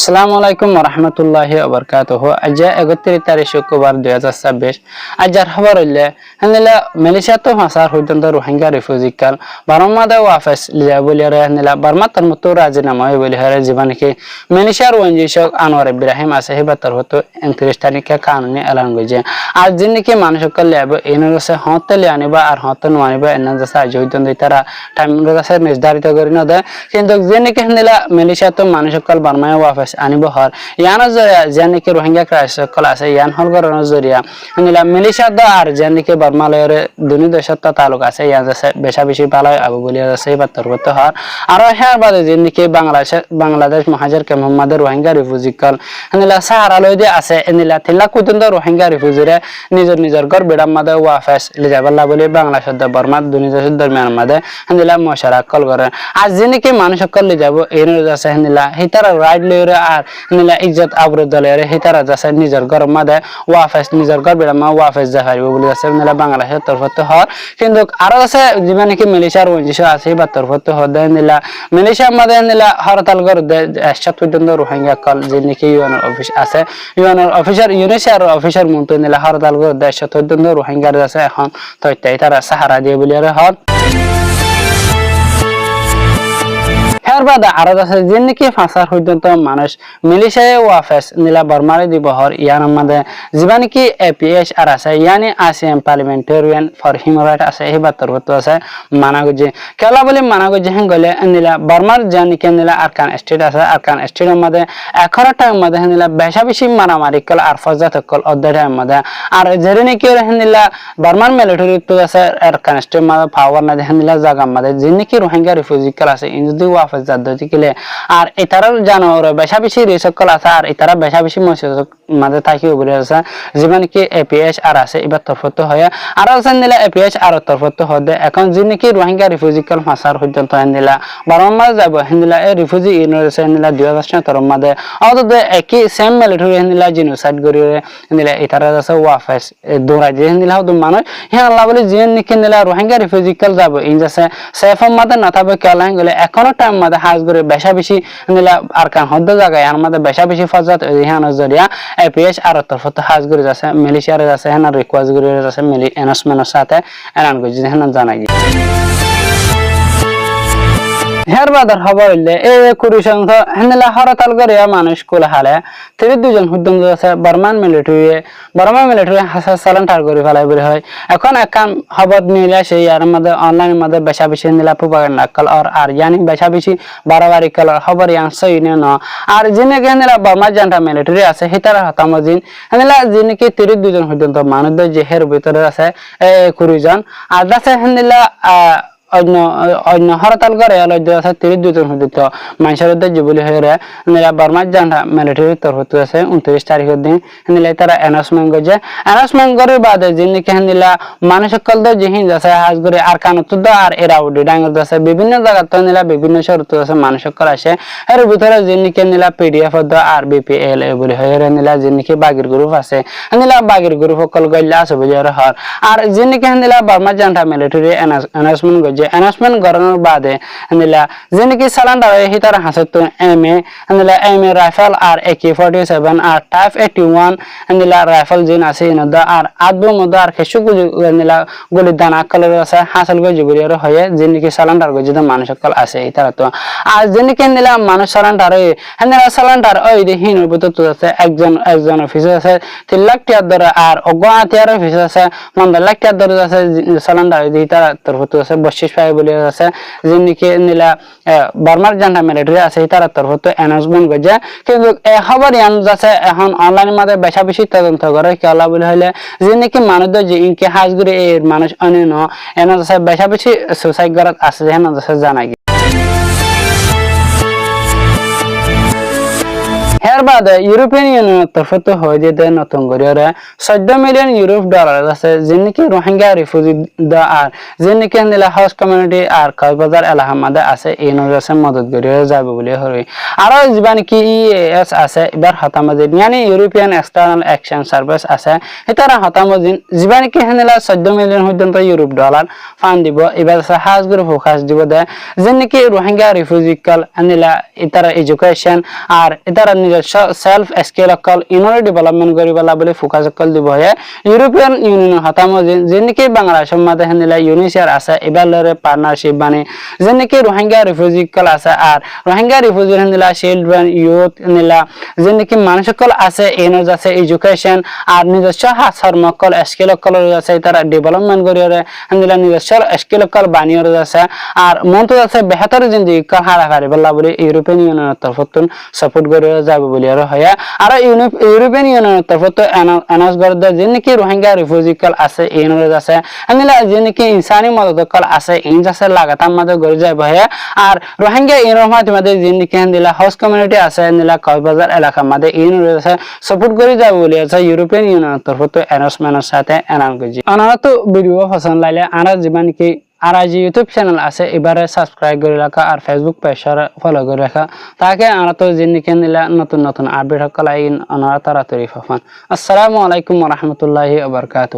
আসসালামু আলাইকুম ওরহমতুল্লাহি ওবরকাতুহু। আজ 31 তারিখ শুক্রবার 2026। আজর খবর হইলে হানিলা মালয়েশিয়াতো ভাষার হইতন্ত রোহিঙ্গা রিফিউজিকাল বারমাদা ওয়াফেস লিয়া বলিয়ারে হানিলা বারমাতার মতো রাজিনামা হই বলিহারে জীবনকে মালয়েশিয়ার ওয়ানজিশক আনোয়ার ইব্রাহিম আছে হেবাতর হতো 29 তারিখে কানুনি এলান গজে আজ দিনকে মানুষকল লিয়াবে এনরসে হতে লিয়ানিবা আর হতে নোয়ানিবা এনন জাসা আজ হইতন্ত তারা টাইম রসে নির্ধারিত করি না দেয় কিন্তু যেনকে হানিলা মালয়েশিয়াতো মানুষকল বারমায় ওয়াফেস আনিব হর ইয়ান জরিয়া যেনকে রোহিঙ্গা ক্রাইস সকল আছে ইয়ান হল গরন জরিয়া হানিলা মালয়েশিয়া দা আর যেনকে বার্মালয়ের দুনি দেশত তালুক আছে ইয়ান জাসে বেশা বেশি পালয় আবু বলিয়া আছে বাতর করতে হর আর হ্যাঁ বাদে যেনকে বাংলাদেশ মহাজর কে মোহাম্মদ রোহিঙ্গা রিফিউজিকাল হানিলা সাহারা লইদে আছে এনিলা তিলা কুতন্দ রোহিঙ্গা রিফিউজিরে নিজর ঘর বেড়াম মাদে ওয়াফেস লিজাবাল্লা বলি বাংলা শব্দ বর্মা দুনি দেশের দরমিয়ান মাদে হানিলা মশারা কল করে আজ যেনকে মানুষ সকল লিজাব এর আছে হানিলা হিতারা রাইড লইরে আর হানিলা ইজ্জত আবরু দলেরে হিতারা আছে নিজর ঘর মাদে ওয়াফেস নিজর ঘর বেড়াম ওয়াফেস জাহারিব বলি আছে হানিলা বাংলাদেশের তরফতে হর কিন্তু আরো আছে যেমন কি মালয়েশিয়ার ওয়ানজিশ আছে বা তরফতে হর দে হানিলা মালয়েশিয়া মাদে হানিলা হরতাল করে দে এসব পর্যন্ত রোহিঙ্গা কল যেনকে ইউএনএর অফিস আছে ইউএনএর অফিসার ইউনিসিয়ার অফিসার মন্ত্রী হানিলা হরতাল করে দে এসব পর্যন্ত রোহিঙ্গার আছে এখন তৈতাই তারা সাহারা দিয়ে বলিয়ারে হর বাদা আরো আছে যেনকে ফাঁসার হইতন্ত মানুষ মালয়েশিয়া ওয়াফেস নীলা বর্মারে দিবহর ইয়ান আমাদের জীবন কি এপিএস আর আছে ইয়ানি ASEAN parliamentarian for human right আছে এই বাতর হতো আছে মানাগুজি কেলা বলে মানাগুজি হেন গলে নীলা বর্মার জানিকে নীলা আরকান স্টেট আছে আরকান স্টেটের মধ্যে 11টা মধ্যে নীলা বেশা বেশি মারামারি কল আর ফজাত কল অধ্যায়ের মধ্যে আর যেরনে কি নীলা বর্মার মিলিটারি তো আছে আরকান স্টেট মধ্যে পাওয়ার না নীলা জায়গা মধ্যে যেনকে রোহিঙ্গা রিফিউজিকাল আছে ইনদি ওয়াফেস জাদ্দতিকিলে আর এটার জানোর বেশা বেশি রিসকল আছে আর এটার বেশা বেশি মসজিদ মাঝে থাকিও বলে আছে যেমন কি এপিএস আর আছে এবার তরফতে হয় আর আছে নিলা এপিএস আর তরফতে হদে এখন যিনি কি রোহিঙ্গা রিফিউজিকাল মাসার হইতন্ত নিলা বারম্বার যাব হিন্দলা এ রিফিউজি ইউনিভার্সিটি নিলা 2017 মধ্যে অত একই সেম মিলিটারি নিলা জিনোসাইড করিয়ে নিলা এটার আছে ওয়াফেস দৌড়াই যে নিলা হতো মানুষ হ্যাঁ আল্লাহ বলে যিনি কি নিলা রোহিঙ্গা রিফিউজিকাল যাব ইন যাচ্ছে সেফ মধ্যে না থাকবে কেলা গেলে এখনো টাইম মধ্যে হাজ করে বেশা বেশি নিলা আর কান হদ্দ জায়গায় আর মধ্যে বেশা বেশি ফজাত ইহান জরিয়া এপিএস আর তরফতে হাজ করে যাচ্ছে মালয়েশিয়ার যাচ্ছে হ্যাঁ রিকোয়েস্ট করে যাচ্ছে এনাউন্সমেন্টের সাথে এলান করছে হ্যাঁ জানাই হেরবাদার খবর হইলে এই কুড়িশংস হেনেলা হরতাল করে মানুষ কুল হালে 32 জন হুদ্দম আছে বর্মান মিলিটারি হাসা সালান্টার করে ফেলাই বলে হয় এখন একান খবর নিলে সেই আর মধ্যে অনলাইন মধ্যে বেশা বেশি নিলা প্রপাগান্ডা কল আর ইয়ানি বেশা বেশি বাড়াবাড়ি কল খবর ইয়াংস ইনে ন আর যিনি হেনেলা বর্মা জান্টা মিলিটারি আছে হিতারা হতামজিন হেনেলা যিনি কি 32 জন হুদ্দম মানুষ যে হের ভিতরে আছে 20 জন আর আছে হেনেলা অন্য হরতাল করে আছে 32 জন হইত মানুষের যে বলি হয়ে নিলা বর্মার জান্ডা মিলিটারি তরফ আছে 29 তারিখের দিন নিলে তারা অ্যানাউন্সমেন্ট করছে অ্যানাউন্সমেন্ট করার বাদে যিনি কে নিলা মানুষ সকল যে হিন আছে হাজ করে আর কানত আর এরা উডি ডাঙ্গর আছে বিভিন্ন জায়গা তো নিলা বিভিন্ন শর্ত আছে মানুষ সকল আসে এর ভিতরে যিনি কে নিলা পিডিএফ আর বিপিএল বলি হয়ে নিলা যিনি কি বাগির গ্রুপ আছে নিলা বাগির গ্রুপ সকল গইলা আছে বুঝার হর আর যিনি কে নিলা বর্মার জান্ডা মিলিটারি অ্যানাউন্সমেন্ট অ্যানাউন্সমেন্ট করানোর বাদে নিলা যেনকি সালান্ডার হিতার হাসত এমএ রাইফেল আর AK-47 আর টাইপ 81 নিলা রাইফেল জিন আছে ইনদা আর আদবো মধ্যে আর খেসু নিলা গুলি দানা কলর আছে হাসল গজি গুলির হয়ে যেনকি সালান্ডার গজি মানুষ সকল আছে ইতারা তো আর যেনকি নিলা মানুষ সালান্ডার নিলা সালান্ডার ওই হিন ভিতর তো আছে একজন অফিসার আছে 3 লাখ টাকা ধরে আর অগণাতিয়ার অফিসার আছে 15 লাখ টাকা ধরে আছে সালান্ডার ইতারা তরফ তো আছে 25 বলে আছে যিনিকে নিলা বর্মার জান্ডা মিলিটারি আছে তার তরফতে অ্যানাউন্সমেন্ট করছে কিন্তু এই খবর ইয়ান যাচ্ছে এখন অনলাইন মধ্যে বেশা বেশি তদন্ত করে কেলা বলে হলে যিনিকে মানুষ যে ইনকে হাজ করে এই মানুষ অন্য এনা যাচ্ছে বেশা বেশি সুসাইড করার আছে হেন যাচ্ছে জানাই হের বাদে ইউরোপিয়ান ইউনিয়নের তরফ তো হয়ে যেতে নতুন করে 14 মিলিয়ন ইউরোপ ডলার আছে যে নাকি রোহিঙ্গা রিফিউজি আর যে নাকি নিলা হাউস কমিউনিটি আর কক্সবাজার এলাকা মধ্যে আছে এই নজরে মদত করে যাবে বলে হই আর যিবা নাকি ইএস আছে এবার হতামজিন মানে ইউরোপিয়ান এক্সটার্নাল অ্যাকশন সার্ভিস আছে এটারা হতামজিন যিবা নাকি নিলা 14 মিলিয়ন পর্যন্ত ইউরোপ ডলার ফান্ড দিব এবার আছে হাজ গ্রুপ ফোকাস দিব দে যে নাকি রোহিঙ্গা রিফিউজি কল নিলা এটারা এডুকেশন আর এটারা নিজের সেলফ স্কিল কল ইনর ডেভেলপমেন্ট করিবলা বলে ফোকাস কল দিব হে ইউরোপিয়ান ইউনিয়ন হতামজিন যে নাকি বাংলাদেশের মধ্যে নিলা ইউনিসিয়ার আছে এবারে পার্টনারশিপ মানে যে নাকি রোহিঙ্গা রিফিউজি কল আছে আর রোহিঙ্গা রিফিউজি নিলা চিলড্রেন ইউথ নিলা যে নাকি মানুষকল আছে এনজ আছে এডুকেশন আর নিজস্ব হাসার মকল স্কিল কল আছে তারা ডেভেলপমেন্ট করিরে নিলা নিজস্ব স্কিল কল বানিয়ে আছে আর মন্ত আছে বেহতর জিন্দেগি কল হারা পারিবলা বলে ইউরোপিয়ান ইউনিয়নের তরফতুন সাপোর্ট করে যাবে বলে আর হয় আর ইউরোপিয়ান ইউনিয়নের তরফত অ্যানাউন্স করে দেয় যে নাকি রোহিঙ্গা রিফিউজি কল আছে এনজ আছে নিলা যে নাকি ইনসানি মদত কল আছে ইন আছে লাগাতার মধ্যে গড়ে যাবে হয় আর রোহিঙ্গা ইনর মাধ্যমে যে নাকি নিলা হাউস কমিউনিটি আছে নিলা কক্সবাজার এলাকার মধ্যে ইনর আছে সাপোর্ট করে যাবে বলে আছে ইউরোপিয়ান ইউনিয়নের তরফত অ্যানাউন্সমেন্টের সাথে অ্যানাউন্স করেছে আনারা তো ভিডিও পছন্দ লাগলে আনারা জীবন কি আর আজ ইউটিউব চ্যানেল আছে এবারে সাবস্ক্রাইব করে রাখা আর ফেসবুক পেজ ফলো করে রাখা তাকে আমরা তো জিনিকে নিলা নতুন নতুন আপডেট সকল আইন আনারা তাড়াতাড়ি পাবেন। আসসালামু আলাইকুম ওয়া রাহমাতুল্লাহি ওয়া বারাকাতুহু।